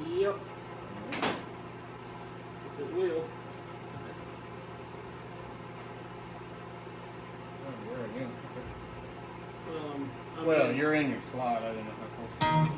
Yep. It will. Well, you're in your slot. I didn't know how close.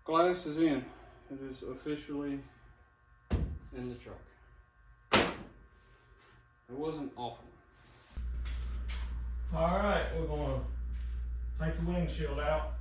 Glass is in. It is officially in the truck. It wasn't awful. All right, we're gonna take the windshield out.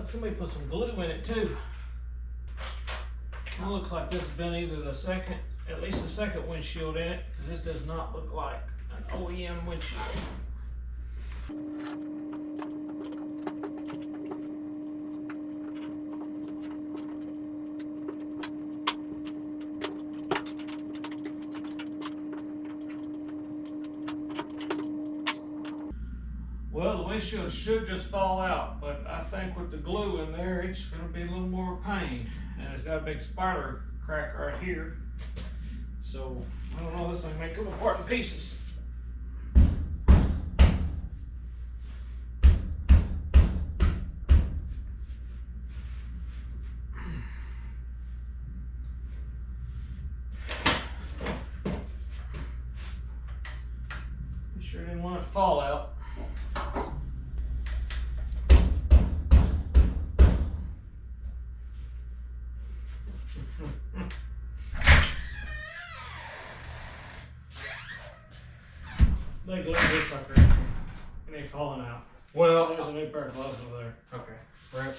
Somebody put some glue in it too. Kind of looks like this has been either the second, at least the second windshield in it, because this does not look like an OEM windshield. Well, the windshield should just fall out, but I think with the glue in there, it's going to be a little more pain. And it's got a big spider crack right here. So, I don't know, this thing may come apart in pieces. Sure didn't want it to fall out. They glue this sucker in. It ain't falling out. Well, there's a new pair of gloves over there. Okay. Right.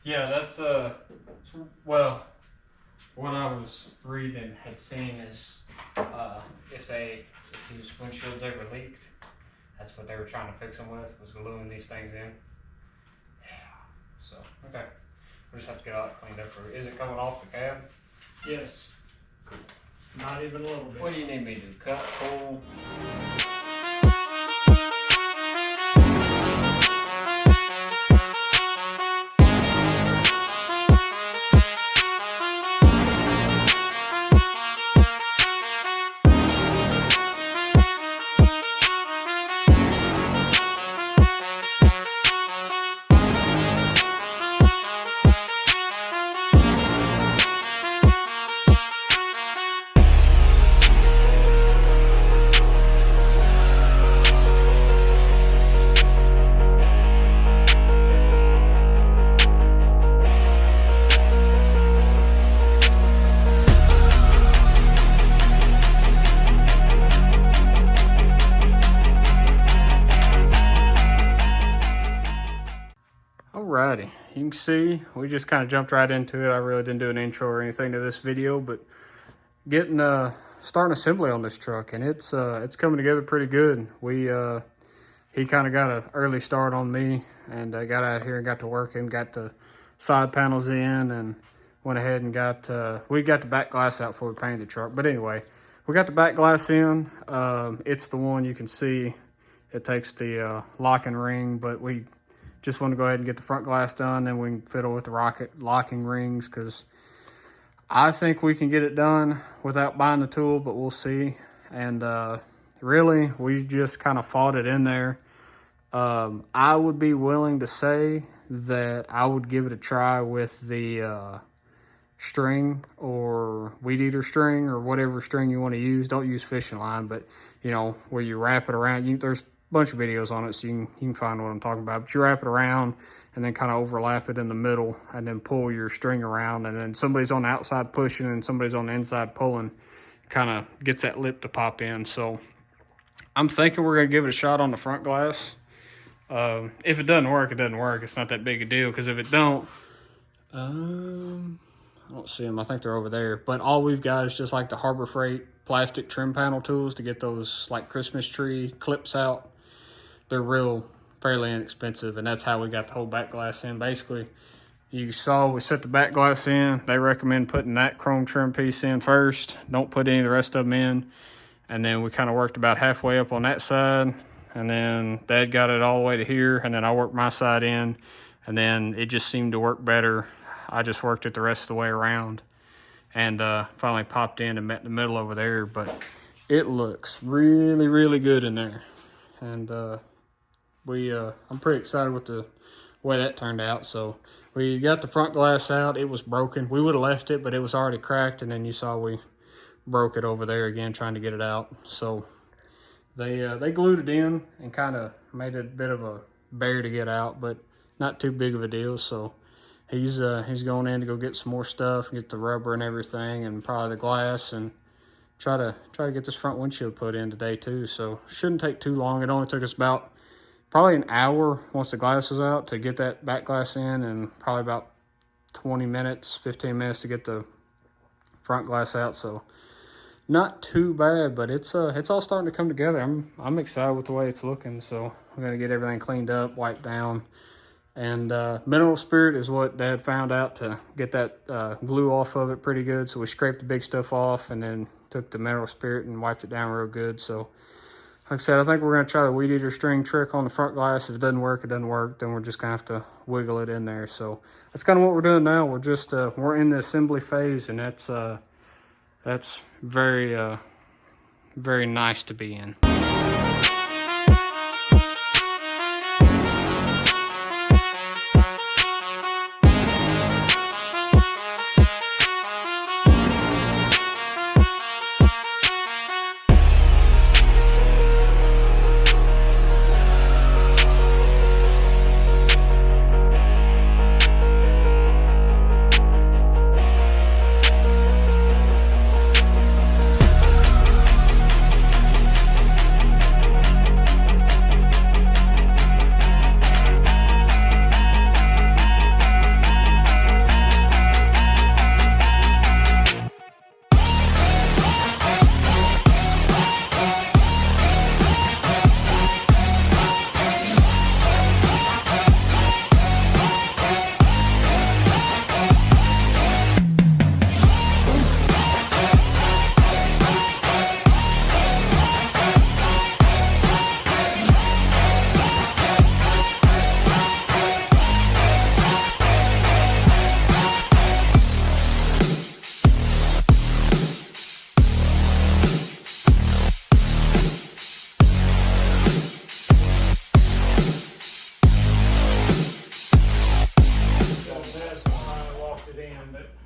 Yeah, that's well, what I was reading had seen is if these windshields ever leaked, that's what they were trying to fix them with, was gluing these things in. Yeah. So okay, we'll just have to get all that cleaned up. Or is it coming off the cab? Yes. Cool. Not even a little bit. What do you need me to do? Cut, pull? you can see we just kind of jumped right into it. I really didn't do an intro or anything to this video, but getting starting assembly on this truck, and it's coming together pretty good. He kind of got an early start on me, and I got out here and got to working, got the side panels in, and went ahead and we got the back glass out before we painted the truck. But anyway, we got the back glass in. It's the one you can see. It takes the locking ring, but we just want to go ahead and get the front glass done, then we can fiddle with the locking rings, because I think we can get it done without buying the tool, but we'll see. And really, we just kind of fought it in there. I would be willing to say that I would give it a try with the string or weed eater string or whatever string you want to use. Don't use fishing line, but you know, where you wrap it around. There's a bunch of videos on it, so you can find what I'm talking about. But you wrap it around and then kind of overlap it in the middle, and then pull your string around, and then somebody's on the outside pushing and somebody's on the inside pulling. Kind of gets that lip to pop in. So I'm thinking we're gonna give it a shot on the front glass. If it doesn't work, it doesn't work. It's not that big a deal, because if it don't, I don't see them. I think they're over there. But all we've got is just like the Harbor Freight plastic trim panel tools to get those like Christmas tree clips out. They're fairly inexpensive, and that's how we got the whole back glass in. Basically, you saw we set the back glass in. They recommend putting that chrome trim piece in first. Don't put any of the rest of them in. And then we kind of worked about halfway up on that side. And then Dad got it all the way to here. And then I worked my side in. And then it just seemed to work better. I just worked it the rest of the way around. And finally popped in and met in the middle over there. But it looks really, really good in there. And I'm pretty excited with the way that turned out. So we got the front glass out. It was broken. We would have left it, but it was already cracked. And then you saw we broke it over there again trying to get it out. So they glued it in and kind of made it a bit of a bear to get out, but not too big of a deal. So he's going in to go get some more stuff, get the rubber and everything, and probably the glass, and try to get this front windshield put in today too. So shouldn't take too long. It only took us about probably an hour once the glass was out to get that back glass in, and probably about 20 minutes, 15 minutes to get the front glass out. So not too bad, but it's all starting to come together. I'm excited with the way it's looking. So we're gonna get everything cleaned up, wiped down, and mineral spirit is what Dad found out to get that glue off of it pretty good. So we scraped the big stuff off and then took the mineral spirit and wiped it down real good. So like I said, I think we're gonna try the weed eater string trick on the front glass. If it doesn't work, it doesn't work. Then we're just gonna have to wiggle it in there. So that's kind of what we're doing now. We're just we're in the assembly phase, and that's very, very nice to be in.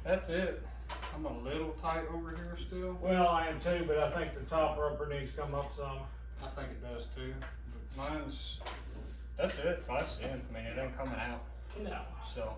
That's it. I'm a little tight over here still. Well, I am too, but I think the top rubber needs to come up some. I think it does too. But that's it. That's in. I mean, it ain't coming out. No. So.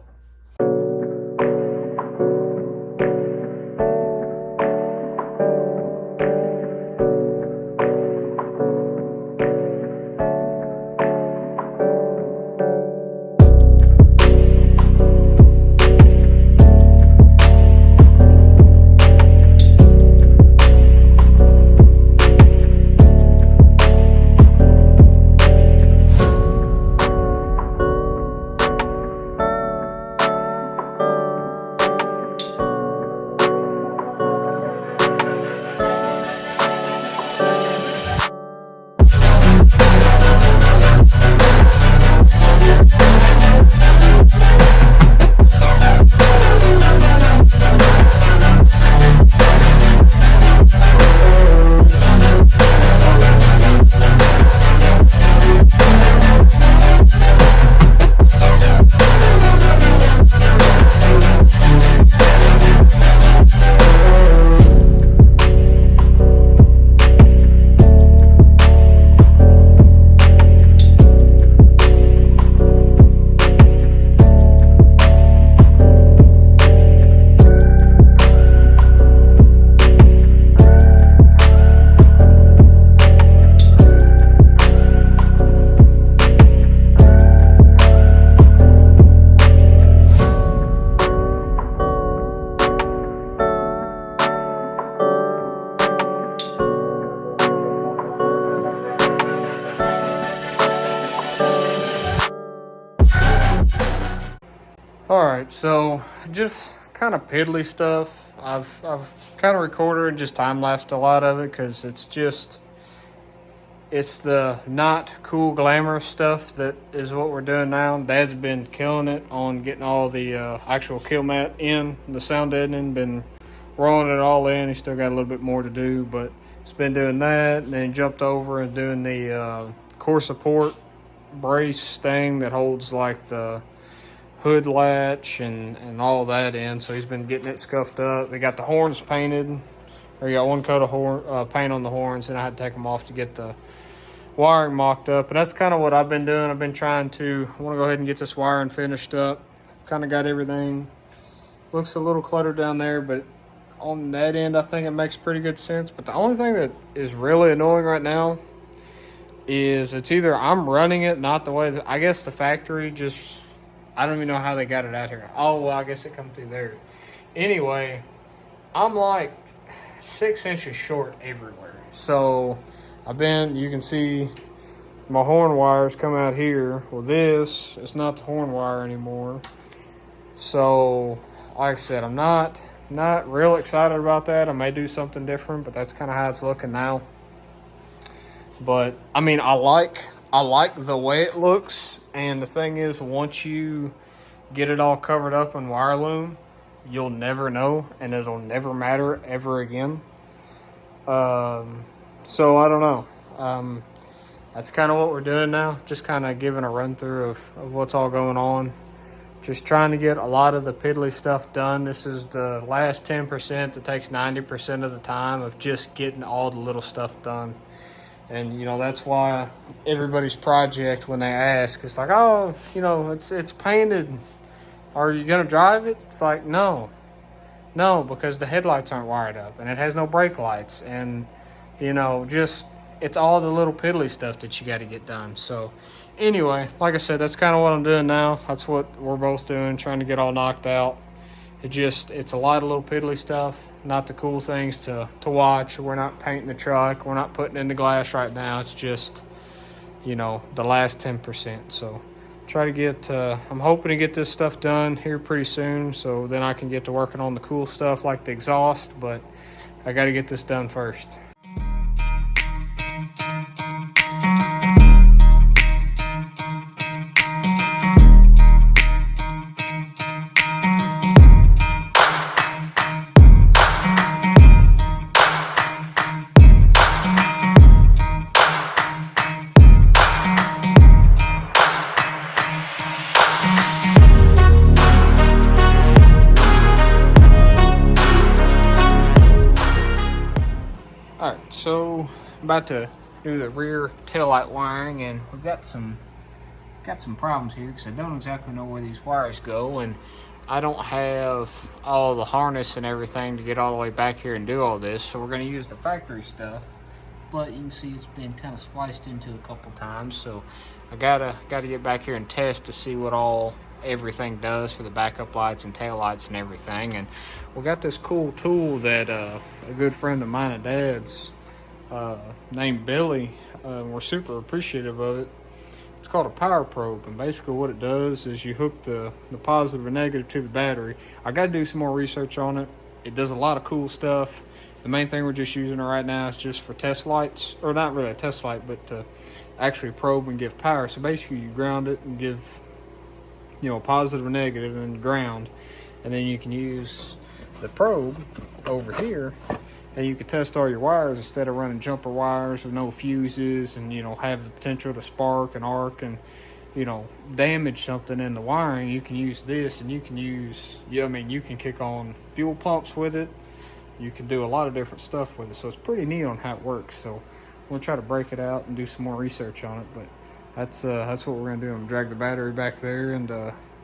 Alright, so just kind of piddly stuff. I've kind of recorded and just time-lapsed a lot of it because it's the not cool glamorous stuff that is what we're doing now. Dad's been killing it on getting all the actual kill mat in, the sound deadening, been rolling it all in. He's still got a little bit more to do, but he's been doing that, and then he jumped over and doing the core support brace thing that holds like the hood latch and all that in. So he's been getting it scuffed up. They got the horns painted, or you got one coat of paint on the horns, and I had to take them off to get the wiring mocked up. And that's kind of what I've been doing. I've been I want to go ahead and get this wiring finished up. Kind of got everything. Looks a little cluttered down there, but on that end, I think it makes pretty good sense. But the only thing that is really annoying right now is it's either I'm running it not the way that, I guess the factory just, I don't even know how they got it out here. Oh, well, I guess it come through there. Anyway, I'm like 6 inches short everywhere. So you can see my horn wires come out here. Well, this is not the horn wire anymore. So, like I said, I'm not real excited about that. I may do something different, but that's kind of how it's looking now. But I mean, I like the way it looks, and the thing is, once you get it all covered up in wire loom, you'll never know, and it'll never matter ever again. So I don't know. That's kind of what we're doing now. Just kind of giving a run through of what's all going on. Just trying to get a lot of the piddly stuff done. This is the last 10% that takes 90% of the time of just getting all the little stuff done. And, you know, that's why everybody's project, when they ask, it's like, oh, you know, it's painted. Are you going to drive it? It's like, no, because the headlights aren't wired up and it has no brake lights. And, you know, just, it's all the little piddly stuff that you got to get done. So anyway, like I said, that's kind of what I'm doing now. That's what we're both doing, trying to get all knocked out. It's a lot of little piddly stuff, not the cool things to watch. We're not painting the truck. We're not putting in the glass right now. It's just, you know, the last 10%. So try to get, I'm hoping to get this stuff done here pretty soon, so then I can get to working on the cool stuff like the exhaust, but I got to get this done first. Alright, so I'm about to do the rear taillight wiring, and we've got some problems here because I don't exactly know where these wires go, and I don't have all the harness and everything to get all the way back here and do all this. So we're going to use the factory stuff, but you can see it's been kind of spliced into a couple times. So I gotta get back here and test to see what everything does for the backup lights and tail lights and everything. And we got this cool tool that a good friend of mine and Dad's named Billy. We're super appreciative of it. It's called a power probe, and basically what it does is you hook the positive and negative to the battery. I got to do some more research on it. It does a lot of cool stuff. The main thing we're just using it right now is just for test lights, or not really a test light, but to actually probe and give power. So basically you ground it and give, you know, positive or negative, and then ground, and then you can use the probe over here, and you can test all your wires instead of running jumper wires with no fuses, and, you know, have the potential to spark and arc and, you know, damage something in the wiring. You can use this, and you can use, I mean, you can kick on fuel pumps with it. You can do a lot of different stuff with it. So it's pretty neat on how it works. So we'll try to break it out and do some more research on it. But that's what we're gonna do. I'm gonna drag the battery back there and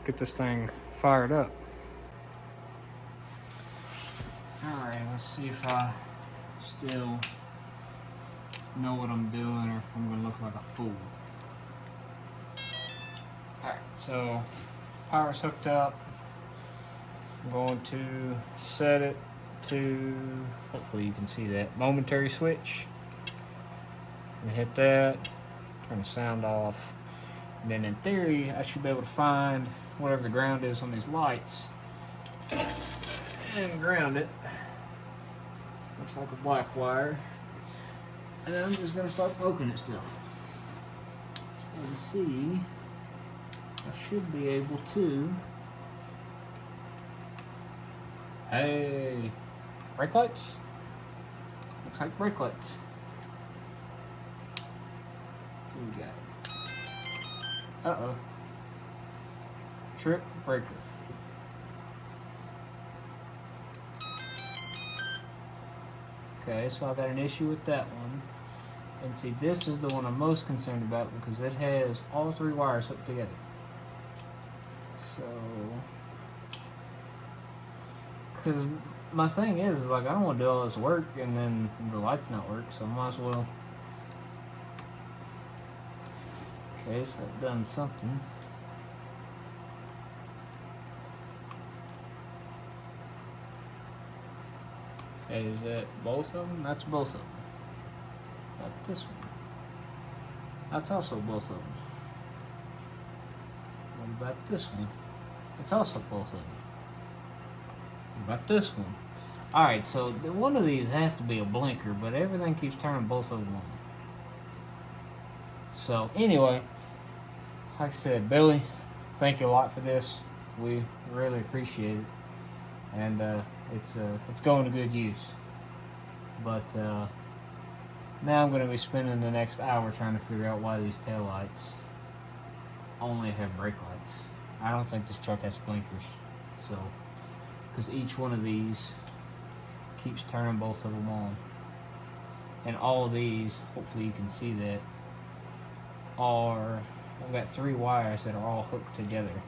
get this thing fired up. All right, let's see if I still know what I'm doing or if I'm gonna look like a fool. All right, so power's hooked up. I'm going to set it to, hopefully you can see that, momentary switch. And hit that, turn the sound off, and then in theory I should be able to find whatever the ground is on these lights and ground it. Looks like a black wire. And then I'm just gonna start poking it still. Let's see. I should be able to. Hey, brake lights? Looks like brake lights. Let's see what we got. Uh-oh. Trip breaker. Okay, so I got an issue with that one. And see, this is the one I'm most concerned about because it has all three wires hooked together. So, because my thing is like I don't want to do all this work and then the lights not work, so I might as well. Okay, so I've done something. Okay, is that both of them? That's both of them. Not this one. That's also both of them. What about this one? It's also both of them. What about this one? Alright, so one of these has to be a blinker, but everything keeps turning both of them on. So, anyway, like I said, Billy, thank you a lot for this. We really appreciate it. And it's going to good use. But now I'm going to be spending the next hour trying to figure out why these taillights only have brake lights. I don't think this truck has blinkers. So, because each one of these keeps turning both of them on. And all of these, hopefully you can see that, I've got three wires that are all hooked together.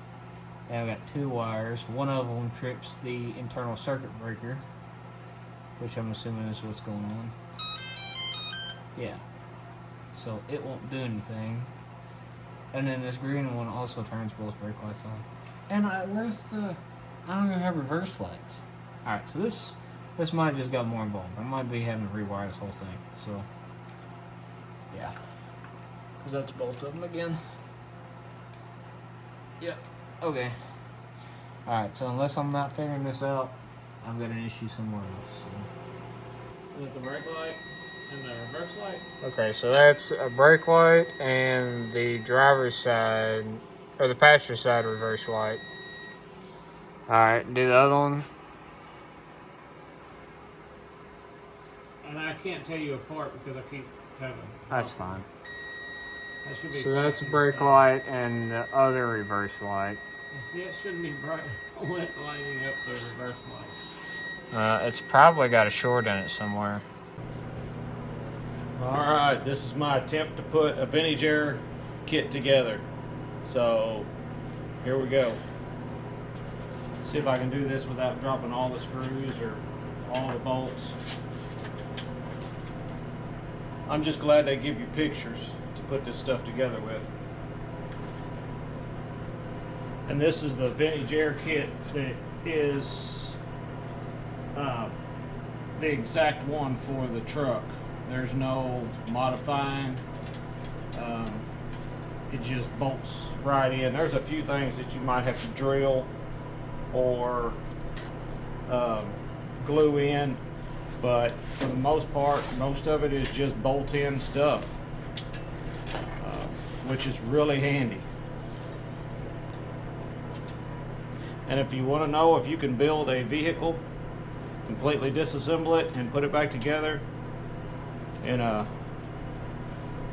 And I've got two wires. One of them trips the internal circuit breaker, which I'm assuming is what's going on. Yeah. So it won't do anything. And then this green one also turns both brake lights on. And I don't even have reverse lights. Alright, so this might have just got more involved. I might be having to rewire this whole thing. So, yeah. Because that's both of them again. Yep. Okay. Alright, so unless I'm not figuring this out, I've got an issue somewhere else. So. With the brake light and the reverse light? Okay, so that's a brake light and the driver's side, or the passenger side reverse light. Alright, do the other one. And I can't tell you apart because I keep having. That's fine. That should be So that's a brake light and the other reverse light. And see, it shouldn't be bright lighting up the reverse light. It's probably got a short in it somewhere. Alright, this is my attempt to put a vintage air kit together. So, here we go. See if I can do this without dropping all the screws or all the bolts. I'm just glad they give you pictures to put this stuff together with. And this is the vintage air kit that is the exact one for the truck. There's no modifying. It just bolts right in. There's a few things that you might have to drill or glue in, but for the most part, most of it is just bolt-in stuff, which is really handy. And if you want to know if you can build a vehicle, completely disassemble it and put it back together in a,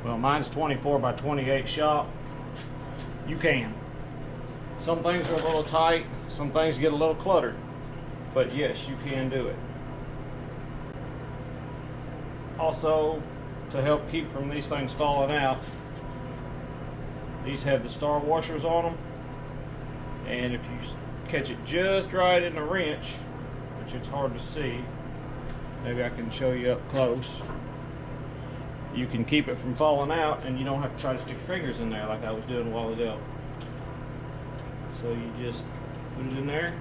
well, mine's 24 by 28 shop, you can. Some things are a little tight, some things get a little cluttered, but yes, you can do it. Also, to help keep from these things falling out, these have the star washers on them, and if you catch it just right in the wrench, which it's hard to see, maybe I can show you up close, you can keep it from falling out and you don't have to try to stick your fingers in there like I was doing a while ago. So you just put it in there.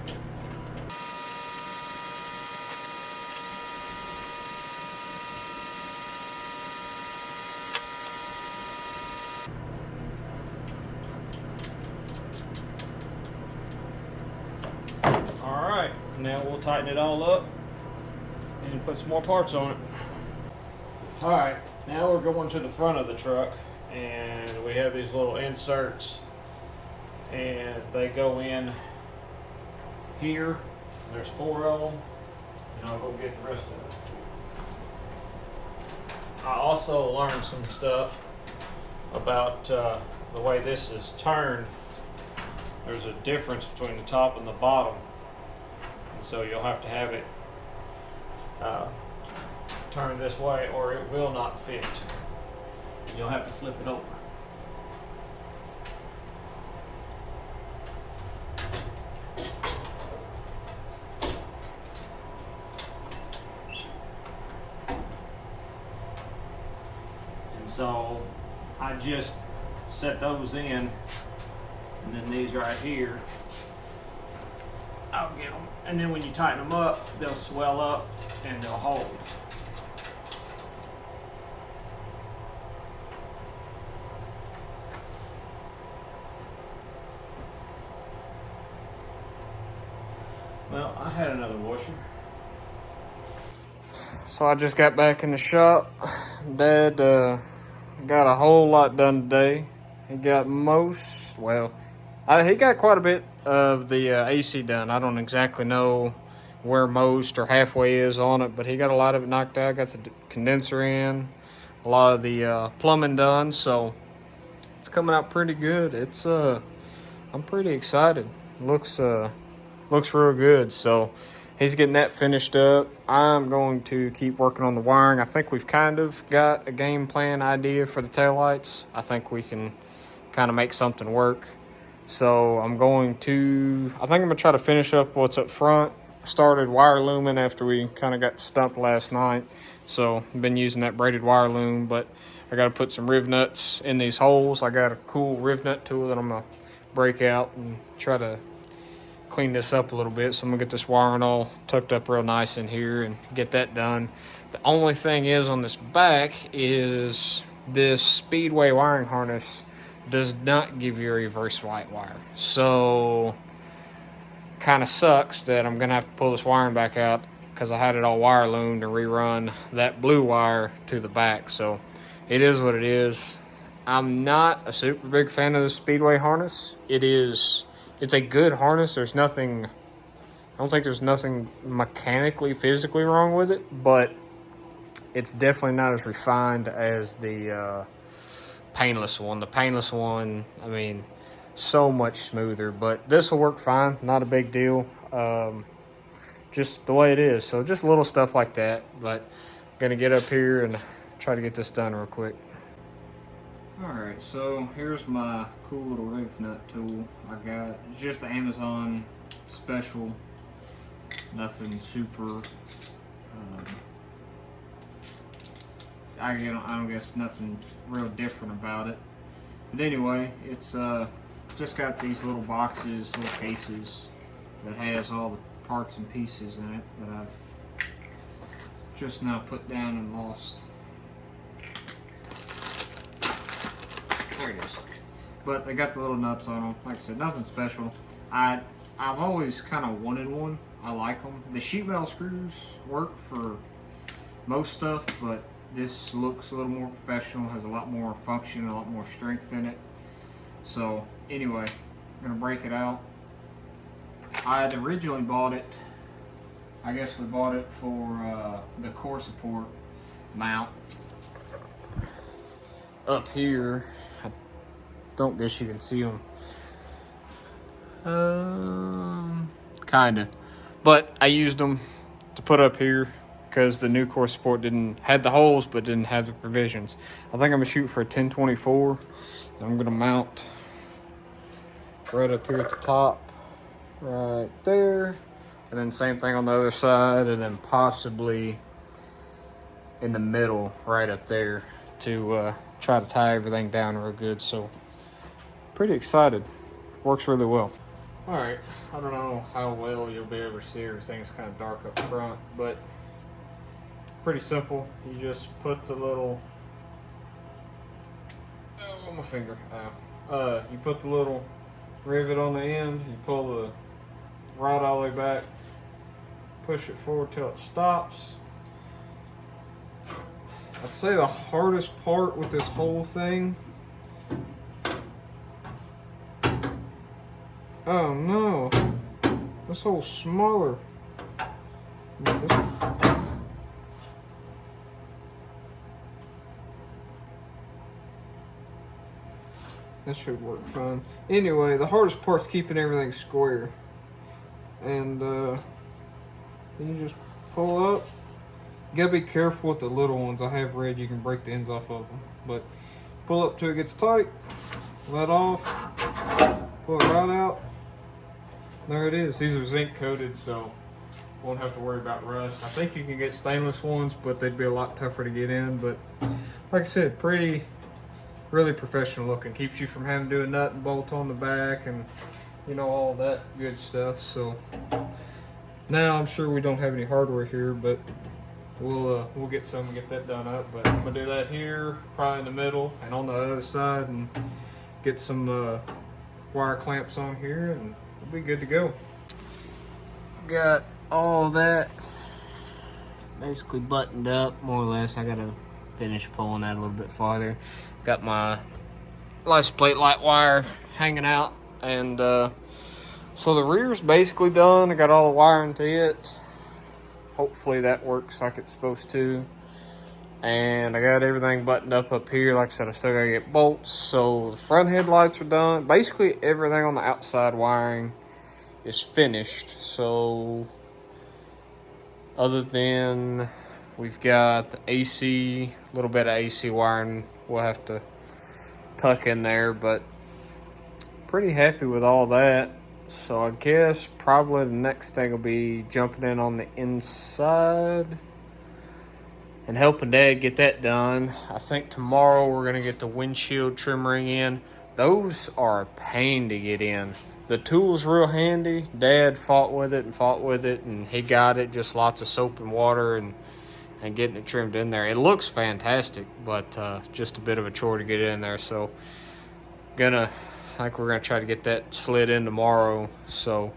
we'll tighten it all up and put some more parts on it. All right, now we're going to the front of the truck, and we have these little inserts, and they go in here. There's 4 of them, and I'll go get the rest of it. I also learned some stuff about the way this is turned. There's a difference between the top and the bottom, and so you'll have to have it turn this way or it will not fit. You'll have to flip it over. And so I just set those in, and then these right here, I'll get them. And then when you tighten them up, they'll swell up and they'll hold. Well, I had another washer. So I just got back in the shop. Dad got a whole lot done today. He got he got quite a bit of the AC done. I don't exactly know where most or halfway is on it, but he got a lot of it knocked out. Got the condenser in, a lot of the plumbing done, so it's coming out pretty good. It's I'm pretty excited. Looks real good. So he's getting that finished up. I'm going to keep working on the wiring. I think we've kind of got a game plan idea for the taillights. I think we can kind of make something work. So I think I'm going to try to finish up what's up front. I started wire looming after we kind of got stumped last night. So I've been using that braided wire loom, but I got to put some riv nuts in these holes. I got a cool riv nut tool that I'm going to break out and try to clean this up a little bit. So I'm gonna get this wiring all tucked up real nice in here and get that done. The only thing is on this back is this Speedway wiring harness does not give you a reverse light wire. So kind of sucks that I'm gonna have to pull this wiring back out because I had it all wire loomed and rerun that blue wire to the back. So it is what it is. I'm not a super big fan of the Speedway harness. It's a good harness. I don't think there's nothing mechanically, physically wrong with it, but it's definitely not as refined as the painless one. The painless one, I mean, so much smoother, but this will work fine. Not a big deal. Just the way it is. So just little stuff like that, but I'm gonna get up here and try to get this done real quick. Alright, so here's my cool little riv nut tool I got. It's just the Amazon special. Nothing super, I don't guess nothing real different about it. But anyway, it's just got these little boxes, little cases that has all the parts and pieces in it that I've just now put down and lost. There it is. But they got the little nuts on them. Like I said, nothing special. I've always kind of wanted one. I like them. The sheet metal screws work for most stuff, but this looks a little more professional, has a lot more function, a lot more strength in it. So anyway, I'm gonna break it out. I had originally bought it, I guess we bought it for the core support mount. Up here, I don't guess you can see them. Kinda. But I used them to put up here because the new core support had the holes but didn't have the provisions. I think I'm gonna shoot for a 1024. I'm gonna mount right up here at the top, right there, and then same thing on the other side, and then possibly in the middle right up there to try to tie everything down real good. So pretty excited. Works really well. All right, I don't know how well you'll be able to see everything. It's kind of dark up front, but pretty simple. You just put the little, oh, my finger, you put the little rivet on the end, you pull the rod all the way back, push it forward till it stops. I'd say the hardest part with this whole thing. Oh no, this hole's smaller. This should work fine. Anyway, the hardest part's keeping everything square. And you just pull up. You gotta be careful with the little ones. I have read you can break the ends off of them. But pull up till it gets tight. Let off. Pull it right out. There it is. These are zinc coated, so won't have to worry about rust. I think you can get stainless ones, but they'd be a lot tougher to get in. But like I said, really professional looking. Keeps you from having to do a nut and bolt on the back and you know, all that good stuff. So now I'm sure we don't have any hardware here, but we'll get some and get that done up. But I'm gonna do that here, probably in the middle and on the other side, and get some wire clamps on here, and we'll be good to go. Got all that basically buttoned up, more or less. I gotta finish pulling that a little bit farther. Got my license plate light wire hanging out, and so the rear's basically done. I got all the wiring to it. Hopefully that works like it's supposed to. And I got everything buttoned up here. Like I said, I still gotta get bolts. So the front headlights are done. Basically everything on the outside wiring is finished. So other than we've got the AC, a little bit of AC wiring we'll have to tuck in there, but pretty happy with all that. So I guess probably the next thing will be jumping in on the inside and helping Dad get that done. I think tomorrow we're going to get the windshield trim ring in. Those are a pain to get in. The tool's real handy. Dad fought with it, and he got it. Just lots of soap and water and getting it trimmed in there. It looks fantastic, but just a bit of a chore to get in there. So I think we're gonna try to get that slid in tomorrow. So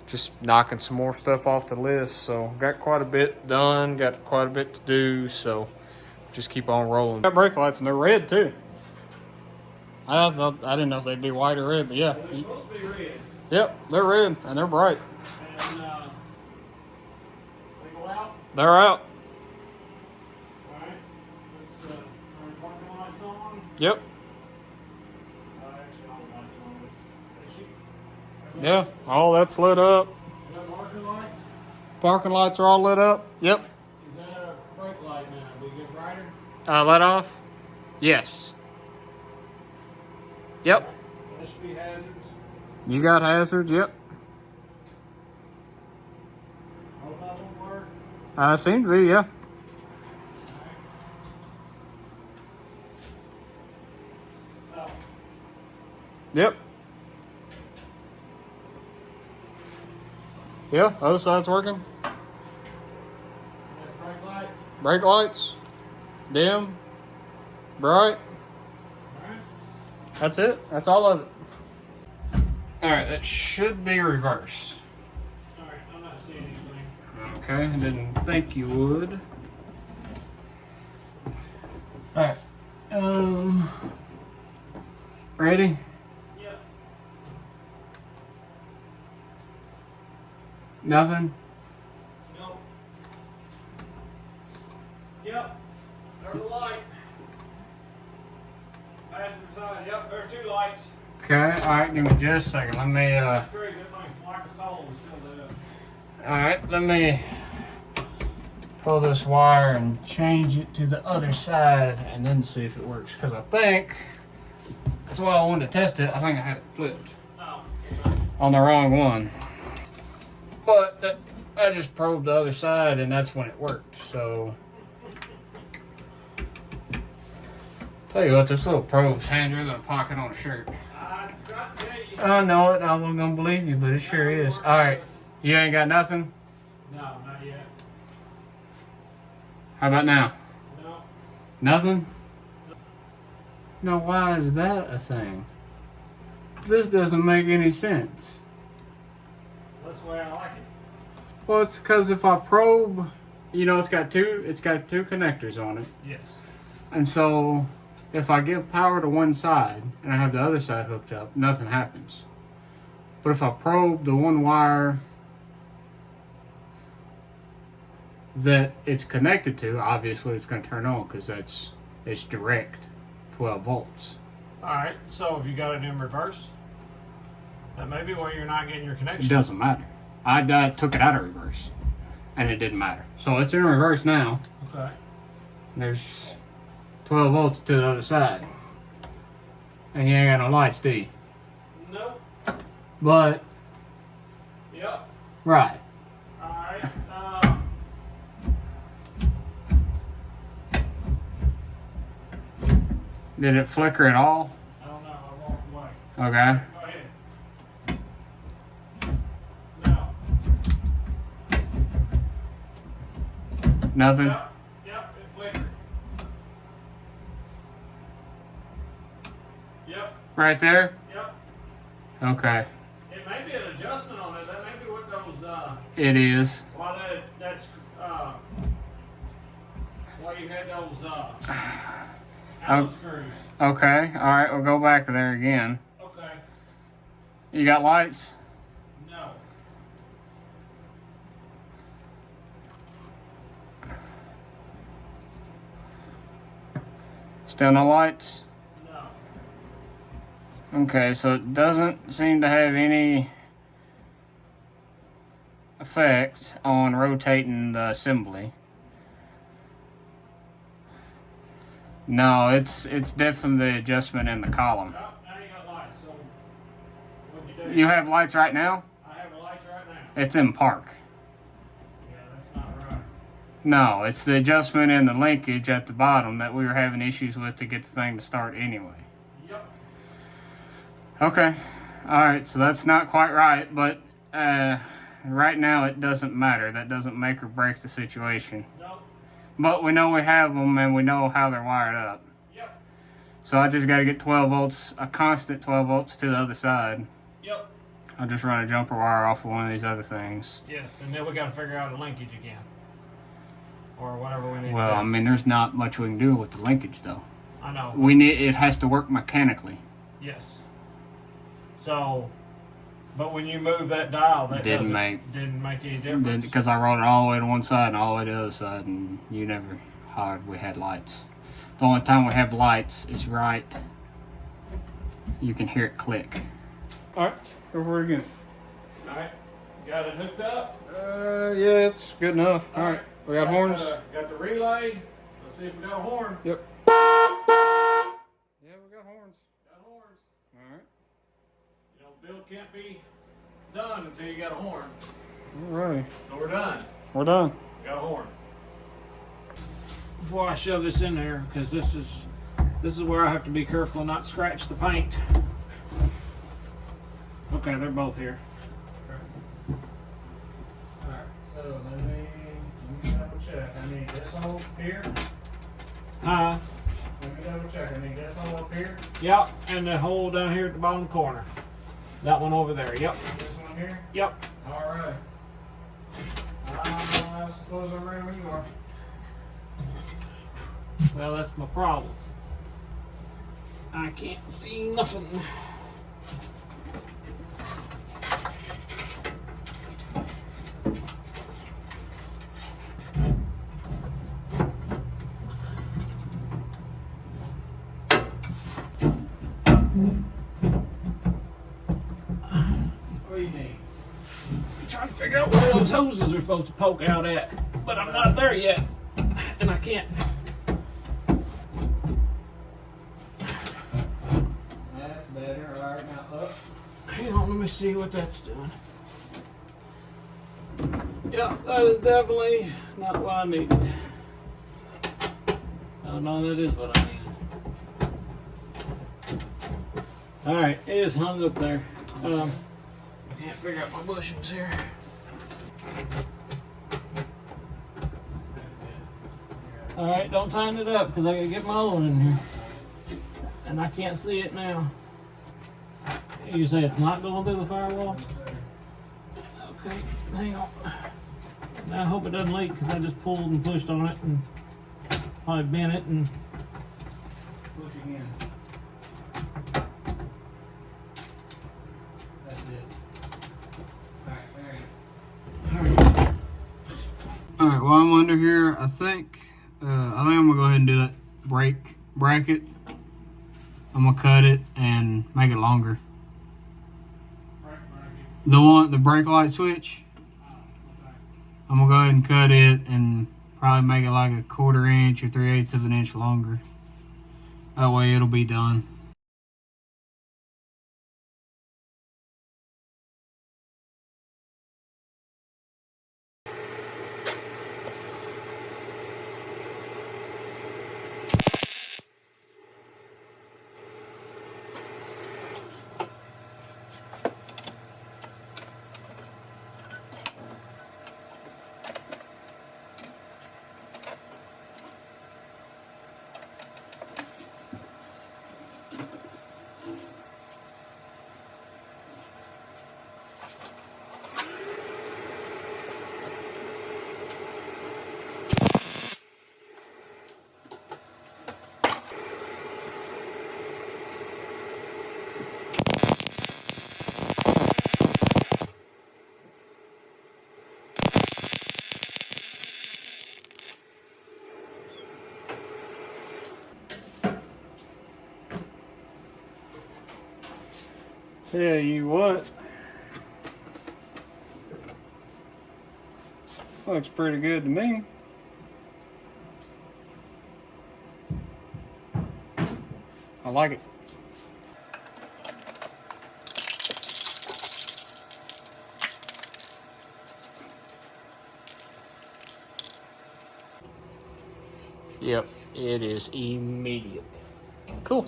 just knocking some more stuff off the list. So got quite a bit done, got quite a bit to do. So just keep on rolling. Got brake lights and they're red too. I didn't know if they'd be white or red, but yeah. They're supposed to be red. Yep, they're red and they're bright. And they go out. They're out. All right. Let's turn the parking lights on. Yep. Actually, all the lights on. Yeah, all that's lit up. Is that parking lights? Parking lights are all lit up. Yep. Is that a brake light now? Do you get brighter? Let off? Yes. Yep. That should be hazards. You got hazards? Yep. Both of them work? Seem to be, yeah. Oh. Yep. Yeah, other side's working. That's brake lights. Brake lights. Dim. Bright. Alright. That's it. That's all of it. Alright, that should be reverse. Alright, I'm not seeing anything. Okay, I didn't think you would. Alright. Ready? Yep. Nothing? Nope. Yep. There's a light. Passenger side. Yep, there's two lights. Okay, alright, give me just a second. Let me, That's crazy. That thing's black as coal and still lit up. alright, let me pull this wire and change it to the other side and then see if it works. Because I think, that's why I wanted to test it. I think I had it flipped Oh. on the wrong one. But I just probed the other side and that's when it worked, so. Tell you what, this little probe's handier than a pocket on a shirt. I tried to tell you. I know it, I wasn't gonna believe you, but it sure is. Alright, you ain't got nothing? No, not yet. How about now? No. Nothing? Now why is that a thing? This doesn't make any sense. That's the way I like it. Well, it's because if I probe, you know, it's got two connectors on it. Yes. And so if I give power to one side and I have the other side hooked up, nothing happens. But if I probe the one wire that it's connected to, obviously it's going to turn on because it's direct 12 volts. Alright, so if you got it in reverse, that may be why you're not getting your connection. It doesn't matter. I took it out of reverse and it didn't matter. So it's in reverse now. Okay. There's 12 volts to the other side. And you ain't got no lights, do you? Nope. But, Yep. right. Alright. Did it flicker at all? I don't know. I walked away. Okay. Go ahead. No. Nothing? Yep. Yep. It flickered. Yep. Right there? Yep. Okay. It may be an adjustment on it. That may be what those, It is. why that's, why you had those, Allen screws. Okay. Alright, we'll go back there again. Okay. You got lights? No. Still no lights? No. Okay, so it doesn't seem to have any effect on rotating the assembly. No, it's definitely the adjustment in the column. Oh, now you got lights. So what'd you do? You have lights right now? I have the lights right now. It's in park. Yeah, that's not right. No, it's the adjustment in the linkage at the bottom that we were having issues with to get the thing to start anyway. Yep. Okay. Alright, so that's not quite right, but right now it doesn't matter. That doesn't make or break the situation. Nope. But we know we have them and we know how they're wired up. Yep. So I just got to get 12 volts, a constant 12 volts to the other side. Yep. I'll just run a jumper wire off of one of these other things. Yes, and then we got to figure out a linkage again. Or whatever we need Well, to I do. mean, there's not much we can do with the linkage though. I know. It has to work mechanically. Yes. So, but when you move that dial, that Didn't didn't make any difference. Because I rolled it all the way to one side and all the way to the other side, and you never hollered we had lights. The only time we have lights is right. You can hear it click. Alright, go for it again. Alright. Got it hooked up? Yeah, it's good enough. Alright, we got horns? Got the relay. Let's see if we got a horn. Yep. Yeah, we got horns. Got horns. Alright. You know, build can't be done until you got a horn. Alright. So we're done. We're done. Got a horn. Before I shove this in there, because this is where I have to be careful and not scratch the paint. Okay, they're both here. Alright, so let me double check. I need this hole here. Let Let me double check. I need this hole up here. Yep, and the hole down here at the bottom corner. That one over there. Yep. This one here. Yep. Alright. I suppose I'm ready when you are. Well, that's my problem. I can't see nothing. What do you need? I'm trying to figure out where those hoses are supposed to poke out at, but I'm not there yet, and I can't. That's better. Alright, now up. Hang on, let me see what that's doing. Yep, that is definitely not what I needed. Oh no, that is what I needed. Alright, it is hung up there. I can't figure out my bushings here. Alright, don't tighten it up because I gotta get my other one in here. And I can't see it now. You say it's not going through the firewall? Okay, hang on. Now I hope it doesn't leak because I just pulled and pushed on it and probably bent it and push again. That's it. All right, while I'm under here, I think I'm gonna go ahead and do that brake bracket. I'm gonna cut it and make it longer. The brake light switch. I'm gonna go ahead and cut it and probably make it like a 1/4 inch or 3/8 of an inch longer. That way it'll be done. Tell you what, looks pretty good to me. I like it. Yep, it is immediate. Cool.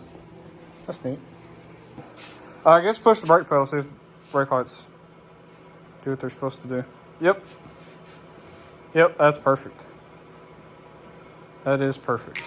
That's neat. I guess push the brake pedal, see if brake lights do what they're supposed to do. Yep. Yep, that's perfect. That is perfect.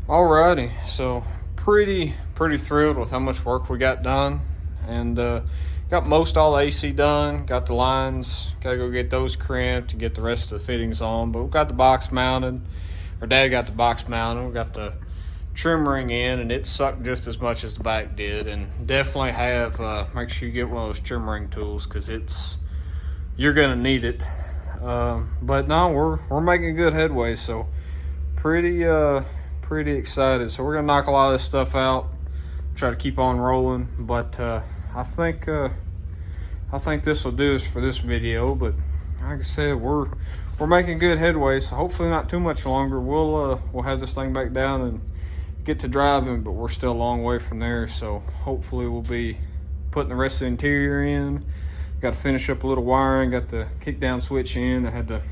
Alrighty, so pretty thrilled with how much work we got done, and got most all the AC done. Got the lines, gotta go get those crimped and get the rest of the fittings on. But we've got the box mounted. Our dad got the box mounted. We got the trim ring in, and it sucked just as much as the back did. And definitely have make sure you get one of those trim ring tools because you're gonna need it. But no, we're making good headway. So pretty excited. So we're gonna knock a lot of this stuff out, try to keep on rolling. But I think this will do us for this video. But like I said, we're making good headway. So hopefully not too much longer. We'll have this thing back down and get to driving, but we're still a long way from there. So hopefully we'll be putting the rest of the interior in. Got to finish up a little wiring. Got the kick down switch in. For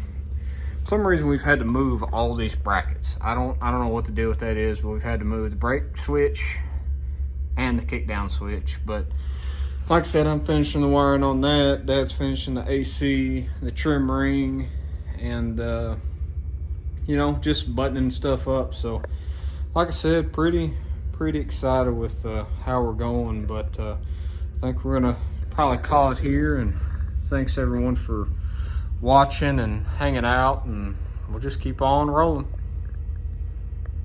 some reason we've had to move all these brackets. I don't know what the deal with that is, but we've had to move the brake switch and the kick down switch. But like I said, I'm finishing the wiring on that. Dad's finishing the AC, the trim ring, and you know, just buttoning stuff up. So like I said, pretty excited with how we're going. But I think we're gonna probably call it here, and thanks everyone for watching and hanging out, and we'll just keep on rolling.